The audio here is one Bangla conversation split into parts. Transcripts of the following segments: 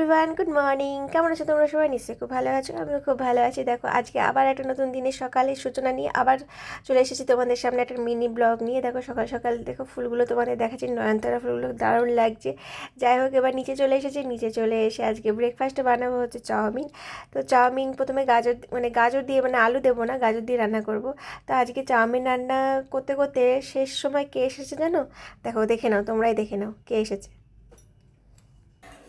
Everyone, good morning. কেমন আছো তোমরা সবাই? নিশ্চয়ই খুব ভালো আছো, আমিও খুব ভালো আছি। দেখো আজকে আবার একটা নতুন দিনের সকালের সূচনা নিয়ে আবার চলে এসেছি তোমাদের সামনে একটা মিনি ব্লগ নিয়ে। দেখো সকাল সকাল দেখো ফুলগুলো তোমাদের দেখাচ্ছি, নয়নতারা ফুলগুলো দারুণ লাগছে। যাই হোক, এবার নিচে চলে এসেছি। নিচে চলে এসে আজকে ব্রেকফাস্টে বানাবো হচ্ছে চাউমিন। তো চাউমিন প্রথমে গাজর দিয়ে আলু দেবো না, গাজর দিয়ে রান্না করব। তো আজকে চাউমিন রান্না করতে করতে শেষ সময় কে এসেছে জানো? দেখো, দেখে নাও, তোমরাই দেখে নাও কে এসেছে।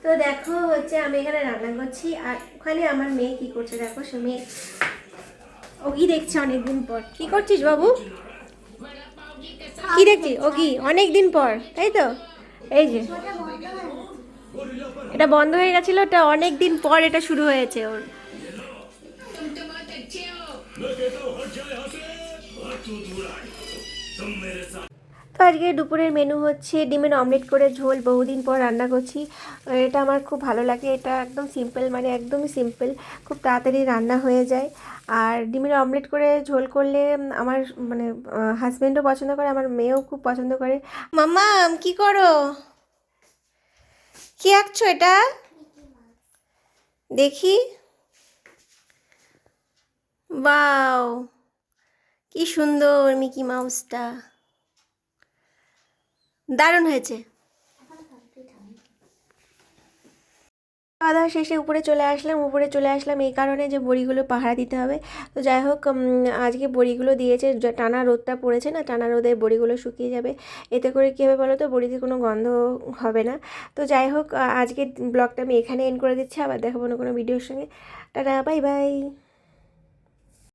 তো দেখো হচ্ছে আমি এখানে রান্না করছি, আর ওখানে আমার মেয়ে কি করছে দেখো। সে মেয়ে ওগি দেখছে অনেকদিন পর। কি করছিস বাবু? কি দেখছি? ওগি অনেকদিন পর, তাই তো? এই যে এটা বন্ধ হয়ে গেছিল, এটা অনেক দিন পর এটা শুরু হয়েছে ওর। তো আজকে দুপুরের মেনু হচ্ছে ডিমের অমলেট করে ঝোল। বহুদিন পর রান্না করছি, এটা আমার খুব ভালো লাগে। এটা একদম সিম্পল, একদমই সিম্পল, খুব তাড়াতাড়ি রান্না হয়ে যায়। আর ডিমের অমলেট করে ঝোল করলে আমার হাজব্যান্ডও পছন্দ করে, আমার মেয়েও খুব পছন্দ করে। মাম্মা কি করো? কি আঁকছো এটা? দেখি। বাও, কি সুন্দর মিকি মাউসটা, দারুণ হয়েছে। খাওয়া দাওয়া শেষে উপরে চলে আসলাম এই কারণে যে বড়িগুলো পাহারা দিতে হবে। তো যাই হোক, আজকে বড়িগুলো দিয়েছে, টানা রোদটা পড়েছে না, টানা রোদে বড়িগুলো শুকিয়ে যাবে। এতে করে কী হবে বলো তো, বড়িতে কোনো গন্ধ হবে না। তো যাই হোক, আজকে ব্লগটা আমি এখানে এন্ড করে দিচ্ছি। আবার দেখাবো না কোনো ভিডিওর সঙ্গে। Tata, bye bye.